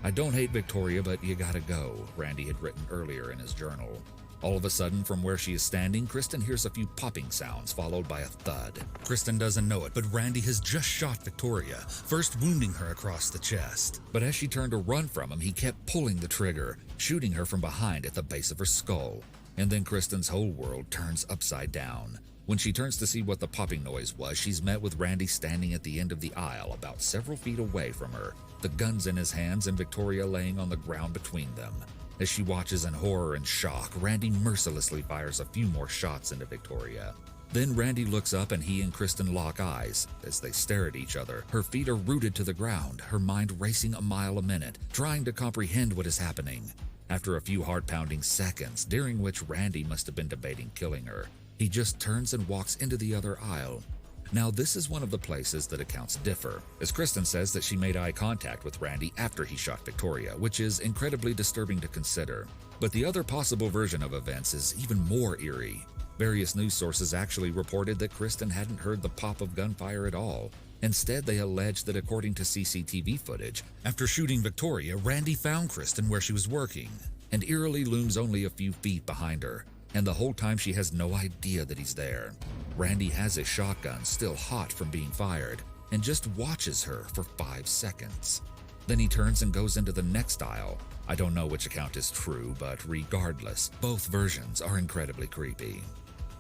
Speaker 3: "I don't hate Victoria, but you gotta go," Randy had written earlier in his journal. All of a sudden, from where she is standing, Kristen hears a few popping sounds followed by a thud. Kristen doesn't know it, but Randy has just shot Victoria, first wounding her across the chest. But as she turned to run from him, he kept pulling the trigger, shooting her from behind at the base of her skull. And then Kristen's whole world turns upside down. When she turns to see what the popping noise was, she's met with Randy standing at the end of the aisle about several feet away from her, the guns in his hands and Victoria laying on the ground between them. As she watches in horror and shock, Randy mercilessly fires a few more shots into Victoria. Then Randy looks up and he and Kristen lock eyes. As they stare at each other, her feet are rooted to the ground, her mind racing a mile a minute, trying to comprehend what is happening. After a few heart-pounding seconds, during which Randy must have been debating killing her, he just turns and walks into the other aisle. Now, this is one of the places that accounts differ, as Kristen says that she made eye contact with Randy after he shot Victoria, which is incredibly disturbing to consider. But the other possible version of events is even more eerie. Various news sources actually reported that Kristen hadn't heard the pop of gunfire at all. Instead, they alleged that according to CCTV footage, after shooting Victoria, Randy found Kristen where she was working, and eerily looms only a few feet behind her, and the whole time she has no idea that he's there. Randy has his shotgun still hot from being fired, and just watches her for 5 seconds. Then he turns and goes into the next aisle. I don't know which account is true, but regardless, both versions are incredibly creepy.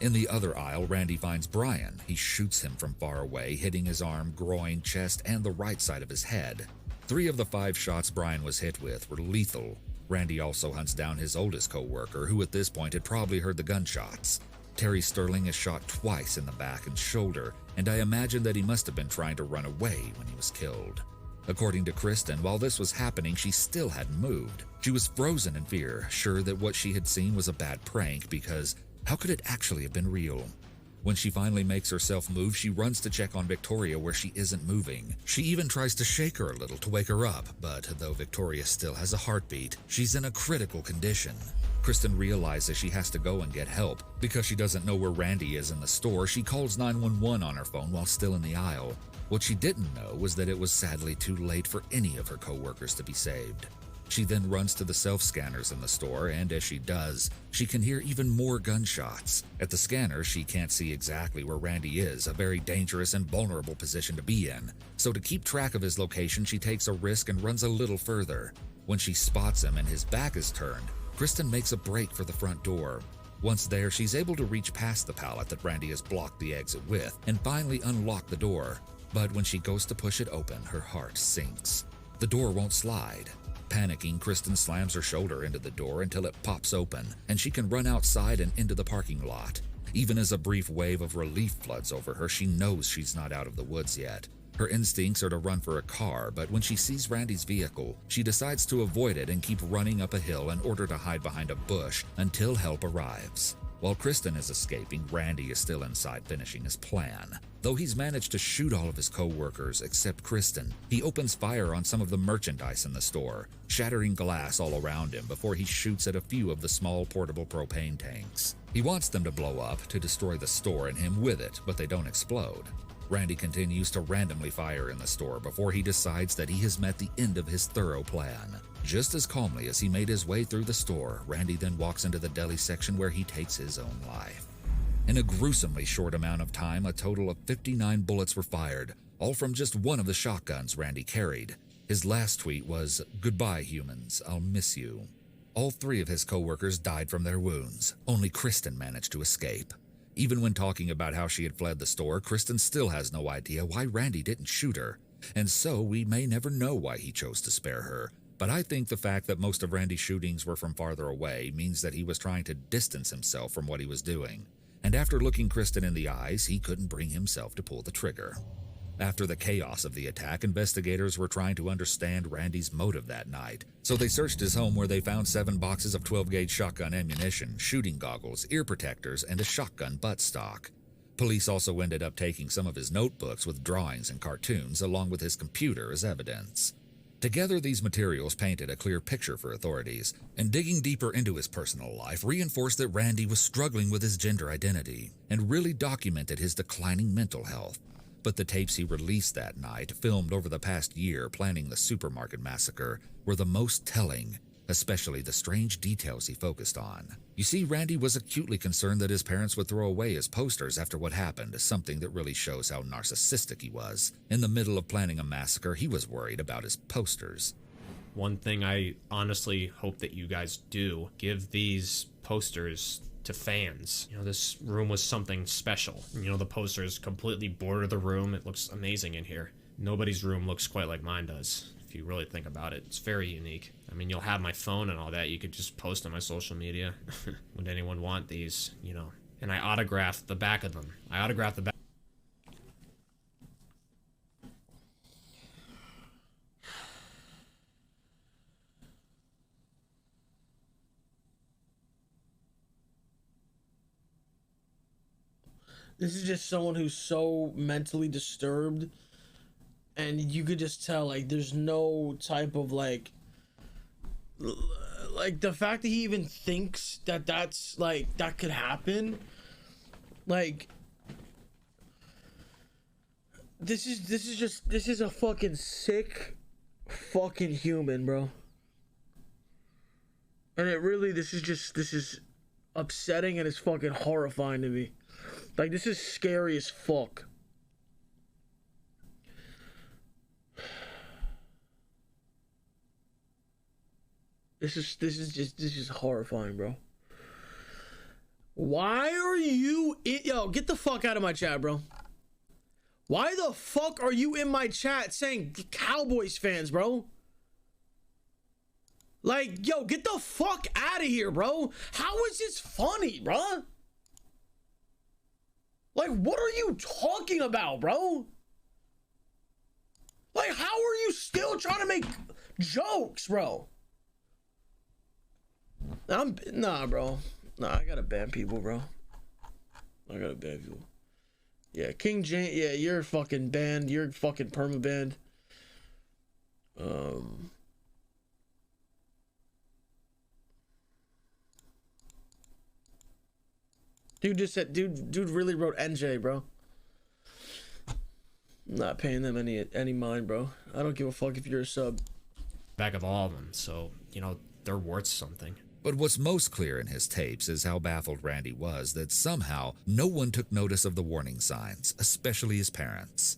Speaker 3: In the other aisle, Randy finds Brian. He shoots him from far away, hitting his arm, groin, chest, and the right side of his head. 3 of the 5 shots Brian was hit with were lethal. Randy also hunts down his oldest co-worker, who at this point had probably heard the gunshots. Terry Sterling is shot twice in the back and shoulder, and I imagine that he must have been trying to run away when he was killed. According to Kristen, while this was happening, she still hadn't moved. She was frozen in fear, sure that what she had seen was a bad prank because how could it actually have been real? When she finally makes herself move, she runs to check on Victoria where she isn't moving. She even tries to shake her a little to wake her up, but though Victoria still has a heartbeat, she's in a critical condition. Kristen realizes she has to go and get help. Because she doesn't know where Randy is in the store, she calls 911 on her phone while still in the aisle. What she didn't know was that it was sadly too late for any of her coworkers to be saved. She then runs to the self-scanners in the store, and as she does, she can hear even more gunshots. At the scanner, she can't see exactly where Randy is, a very dangerous and vulnerable position to be in. So to keep track of his location, she takes a risk and runs a little further. When she spots him and his back is turned, Kristen makes a break for the front door. Once there, she's able to reach past the pallet that Randy has blocked the exit with and finally unlock the door. But when she goes to push it open, her heart sinks. The door won't slide. Panicking, Kristen slams her shoulder into the door until it pops open, and she can run outside and into the parking lot. Even as a brief wave of relief floods over her, she knows she's not out of the woods yet. Her instincts are to run for a car, but when she sees Randy's vehicle, she decides to avoid it and keep running up a hill in order to hide behind a bush until help arrives. While Kristen is escaping, Randy is still inside finishing his plan. Though he's managed to shoot all of his co-workers except Kristen, he opens fire on some of the merchandise in the store, shattering glass all around him before he shoots at a few of the small portable propane tanks. He wants them to blow up to destroy the store and him with it, but they don't explode. Randy continues to randomly fire in the store before he decides that he has met the end of his thorough plan. Just as calmly as he made his way through the store, Randy then walks into the deli section where he takes his own life. In a gruesomely short amount of time, a total of 59 bullets were fired, all from just one of the shotguns Randy carried. His last tweet was, "Goodbye, humans, I'll miss you." All 3 of his co-workers died from their wounds. Only Kristen managed to escape. Even when talking about how she had fled the store, Kristen still has no idea why Randy didn't shoot her, and so we may never know why he chose to spare her. But I think the fact that most of Randy's shootings were from farther away means that he was trying to distance himself from what he was doing. And after looking Kristen in the eyes, he couldn't bring himself to pull the trigger. After the chaos of the attack, investigators were trying to understand Randy's motive that night. So they searched his home where they found 7 boxes of 12-gauge shotgun ammunition, shooting goggles, ear protectors, and a shotgun buttstock. Police also ended up taking some of his notebooks with drawings and cartoons, along with his computer as evidence. Together, these materials painted a clear picture for authorities, and digging deeper into his personal life reinforced that Randy was struggling with his gender identity, and really documented his declining mental health. But the tapes he released that night, filmed over the past year planning the supermarket massacre, were the most telling, especially the strange details he focused on. You see, Randy was acutely concerned that his parents would throw away his posters after what happened, something that really shows how narcissistic he was. In the middle of planning a massacre, he was worried about his posters.
Speaker 1: One thing I honestly hope that you guys do, give these posters to fans. You know, this room was something special. You know, the posters completely border the room. It looks amazing in here. Nobody's room looks quite like mine does, if you really think about it. It's very unique. I mean, you'll have my phone and all that. You could just post on my social media. Would anyone want these, you know? And I autographed the back of them. I autographed the back.
Speaker 2: This is just someone who's so mentally disturbed, and you could just tell, like, there's no type of, like the fact that he even thinks that that's, like, that could happen, like, this is a fucking sick fucking human, bro. And it really, this is upsetting, and it's fucking horrifying to me. Like, this is scary as fuck. This is horrifying, bro. Why are you yo, get the fuck out of my chat, bro. Why the fuck are you in my chat saying Cowboys fans, bro? Like, yo, get the fuck out of here, bro. How is this funny, bro? Like, what are you talking about, bro? Like, how are you still trying to make jokes, bro? Nah, bro. Nah, I gotta ban people, bro. I gotta ban people. Yeah, King James. Yeah, you're fucking banned. You're fucking perma banned. Dude just said, dude really wrote NJ, bro. I'm not paying them any mind, bro. I don't give a fuck if you're a sub.
Speaker 1: Back of all of them, so, you know, they're worth something.
Speaker 3: But what's most clear in his tapes is how baffled Randy was that somehow no one took notice of the warning signs, especially his parents.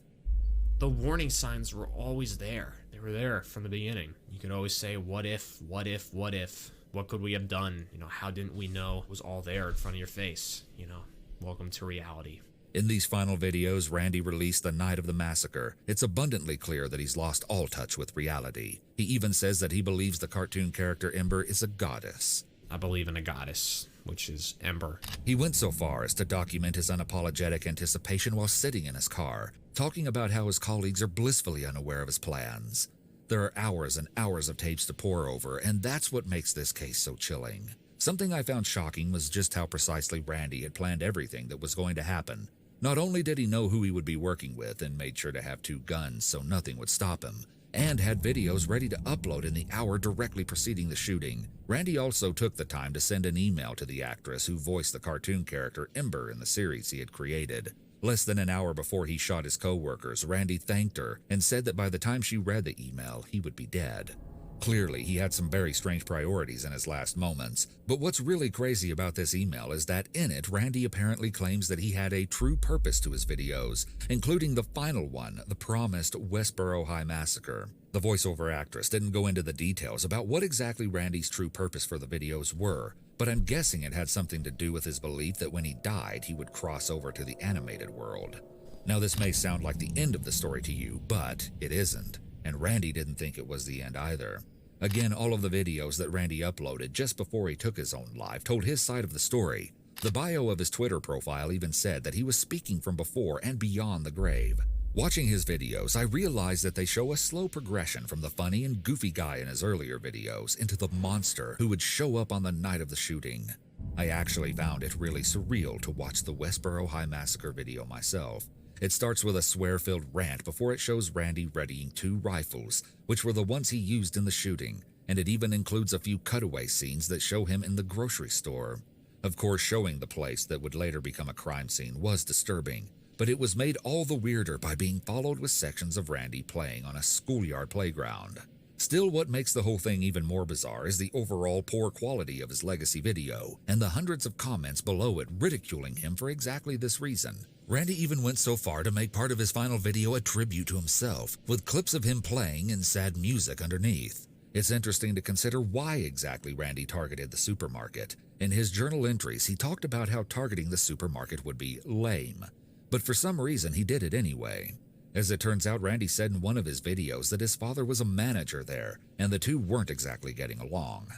Speaker 1: The warning signs were always there. They were there from the beginning. You could always say, what if, what if, what if? What could we have done? You know, how didn't we know? It was all there in front of your face. You know, welcome to reality.
Speaker 3: In these final videos Randy released the night of the massacre, it's abundantly clear that he's lost all touch with reality. He even says that he believes the cartoon character Ember is a goddess.
Speaker 1: I believe in a goddess, which is Ember.
Speaker 3: He went so far as to document his unapologetic anticipation while sitting in his car, talking about how his colleagues are blissfully unaware of his plans. There are hours and hours of tapes to pore over, and that's what makes this case so chilling. Something I found shocking was just how precisely Randy had planned everything that was going to happen. Not only did he know who he would be working with and made sure to have 2 guns so nothing would stop him, and had videos ready to upload in the hour directly preceding the shooting, Randy also took the time to send an email to the actress who voiced the cartoon character Ember in the series he had created. Less than an hour before he shot his co-workers, Randy thanked her and said that by the time she read the email, he would be dead. Clearly, he had some very strange priorities in his last moments, but what's really crazy about this email is that in it, Randy apparently claims that he had a true purpose to his videos, including the final one, the promised Westboro High Massacre. The voiceover actress didn't go into the details about what exactly Randy's true purpose for the videos were, but I'm guessing it had something to do with his belief that when he died, he would cross over to the animated world. Now, this may sound like the end of the story to you, but it isn't. And Randy didn't think it was the end either. Again, all of the videos that Randy uploaded just before he took his own life told his side of the story. The bio of his Twitter profile even said that he was speaking from before and beyond the grave. Watching his videos, I realized that they show a slow progression from the funny and goofy guy in his earlier videos into the monster who would show up on the night of the shooting. I actually found it really surreal to watch the Westboro High Massacre video myself. It starts with a swear-filled rant before it shows Randy readying 2 rifles, which were the ones he used in the shooting, and it even includes a few cutaway scenes that show him in the grocery store. Of course, showing the place that would later become a crime scene was disturbing, but it was made all the weirder by being followed with sections of Randy playing on a schoolyard playground. Still, what makes the whole thing even more bizarre is the overall poor quality of his legacy video, and the hundreds of comments below it ridiculing him for exactly this reason. Randy even went so far to make part of his final video a tribute to himself, with clips of him playing and sad music underneath. It's interesting to consider why exactly Randy targeted the supermarket. In his journal entries, he talked about how targeting the supermarket would be lame, but for some reason he did it anyway. As it turns out, Randy said in one of his videos that his father was a manager there, and the two weren't exactly getting along.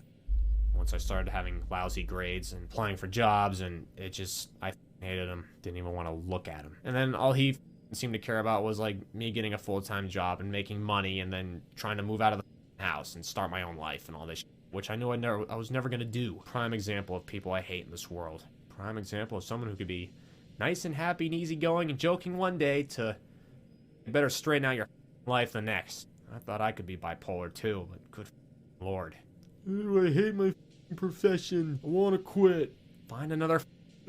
Speaker 1: Once I started having lousy grades and applying for jobs, and I hated him, didn't even want to look at him. And then all he seemed to care about was like me getting a full-time job and making money and then trying to move out of the house and start my own life and all this shit, which I knew I was never going to do. Prime example of people I hate in this world. Prime example of someone who could be nice and happy and easygoing and joking one day to better straighten out your life the next. I thought I could be bipolar too, but good Lord. I hate my profession. I want to quit. Find another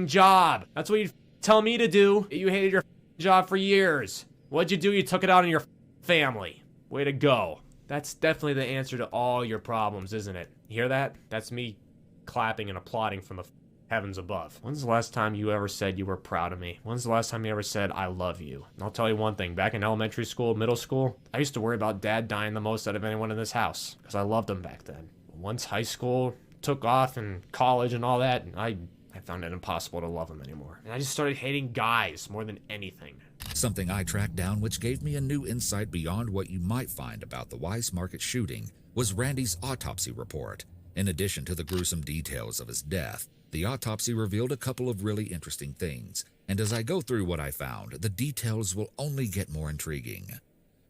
Speaker 1: job. That's what you tell me to do. You hated your job for years. What'd you do? You took it out on your family. Way to go. That's definitely the answer to all your problems, isn't it? You hear that? That's me clapping and applauding from the heavens above. When's the last time you ever said you were proud of me? When's the last time you ever said I love you? And I'll tell you one thing. Back in elementary school, middle school, I used to worry about Dad dying the most out of anyone in this house because I loved him back then. Once high school took off and college and all that, and I found it impossible to love him anymore. And I just started hating guys more than anything.
Speaker 3: Something I tracked down which gave me a new insight beyond what you might find about the Weiss Market shooting was Randy's autopsy report. In addition to the gruesome details of his death, the autopsy revealed a couple of really interesting things, and as I go through what I found, the details will only get more intriguing.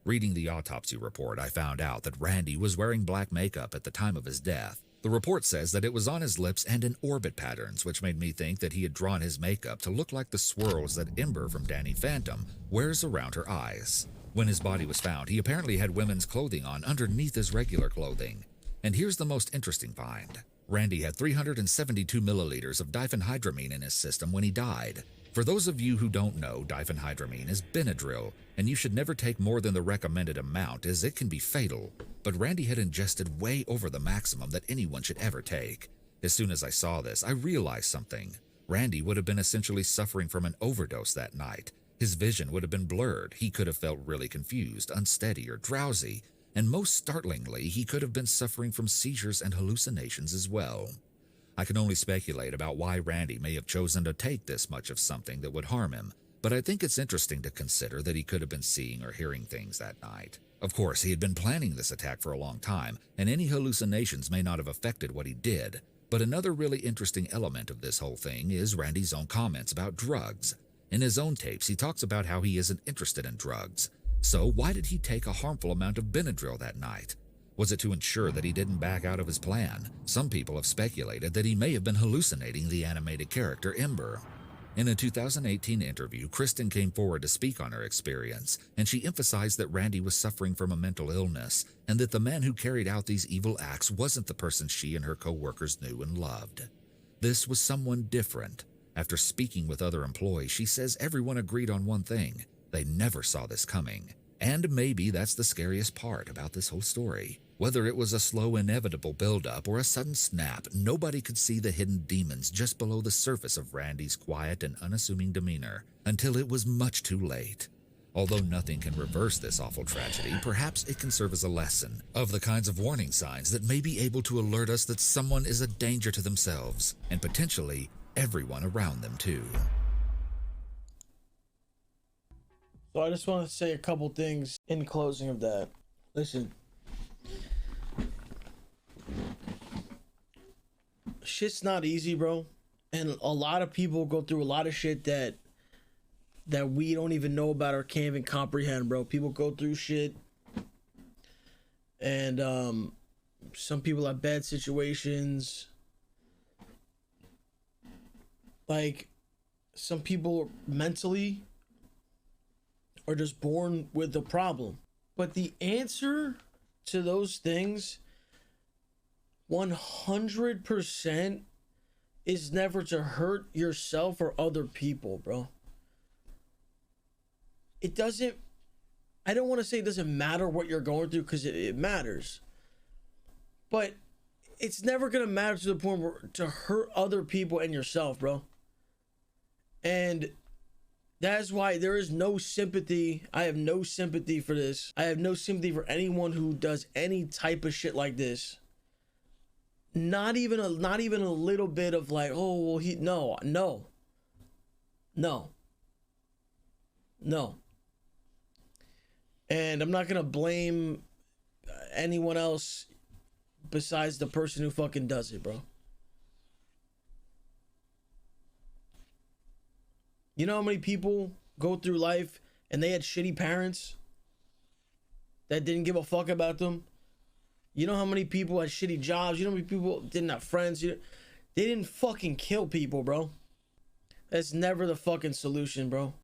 Speaker 3: Reading the autopsy report, I found out that Randy was wearing black makeup at the time of his death. The report says that it was on his lips and in orbit patterns, which made me think that he had drawn his makeup to look like the swirls that 𝗟𝗵𝘵 from Danny Phantom wears around her eyes. When his body was found, he apparently had women's clothing on underneath his regular clothing. And here's the most interesting find. Randy had 372 milliliters of diphenhydramine in his system when he died. For those of you who don't know, diphenhydramine is Benadryl, and you should never take more than the recommended amount as it can be fatal. But Randy had ingested way over the maximum that anyone should ever take. As soon as I saw this, I realized something. Randy would have been essentially suffering from an overdose that night. His vision would have been blurred, he could have felt really confused, unsteady, or drowsy, and most startlingly, he could have been suffering from seizures and hallucinations as well. I can only speculate about why Randy may have chosen to take this much of something that would harm him, but I think it's interesting to consider that he could have been seeing or hearing things that night. Of course, he had been planning this attack for a long time, and any hallucinations may not have affected what he did, but another really interesting element of this whole thing is Randy's own comments about drugs. In his own tapes, he talks about how he isn't interested in drugs. So why did he take a harmful amount of Benadryl that night? Was it to ensure that he didn't back out of his plan? Some people have speculated that he may have been hallucinating the animated character 𝗟𝗵𝘵. In a 2018 interview, Kristen came forward to speak on her experience, and she emphasized that Randy was suffering from a mental illness, and that the man who carried out these evil acts wasn't the person she and her co-workers knew and loved. This was someone different. After speaking with other employees, she says everyone agreed on one thing. They never saw this coming. And maybe that's the scariest part about this whole story. Whether it was a slow, inevitable buildup or a sudden snap, nobody could see the hidden demons just below the surface of Randy's quiet and unassuming demeanor until it was much too late. Although nothing can reverse this awful tragedy, perhaps it can serve as a lesson of the kinds of warning signs that may be able to alert us that someone is a danger to themselves and potentially everyone around them too.
Speaker 2: So I just want to say a couple things in closing of that. Listen, shit's not easy, bro, and a lot of people go through a lot of shit that we don't even know about or can't even comprehend, bro. People go through shit, and some people have bad situations. Like, some people mentally are just born with a problem. But the answer to those things 100% is never to hurt yourself or other people, bro. It doesn't, I don't want to say it doesn't matter what you're going through, because it matters. But it's never going to matter to the point where to hurt other people and yourself, bro. And that's why there is no sympathy. I have no sympathy for this. I have no sympathy for anyone who does any type of shit like this. Not even a little bit of like, oh, well, no. And I'm not gonna blame anyone else besides the person who fucking does it, bro. You know how many people go through life and they had shitty parents that didn't give a fuck about them? You know how many people had shitty jobs? You know how many people didn't have friends? They didn't fucking kill people, bro. That's never the fucking solution, bro.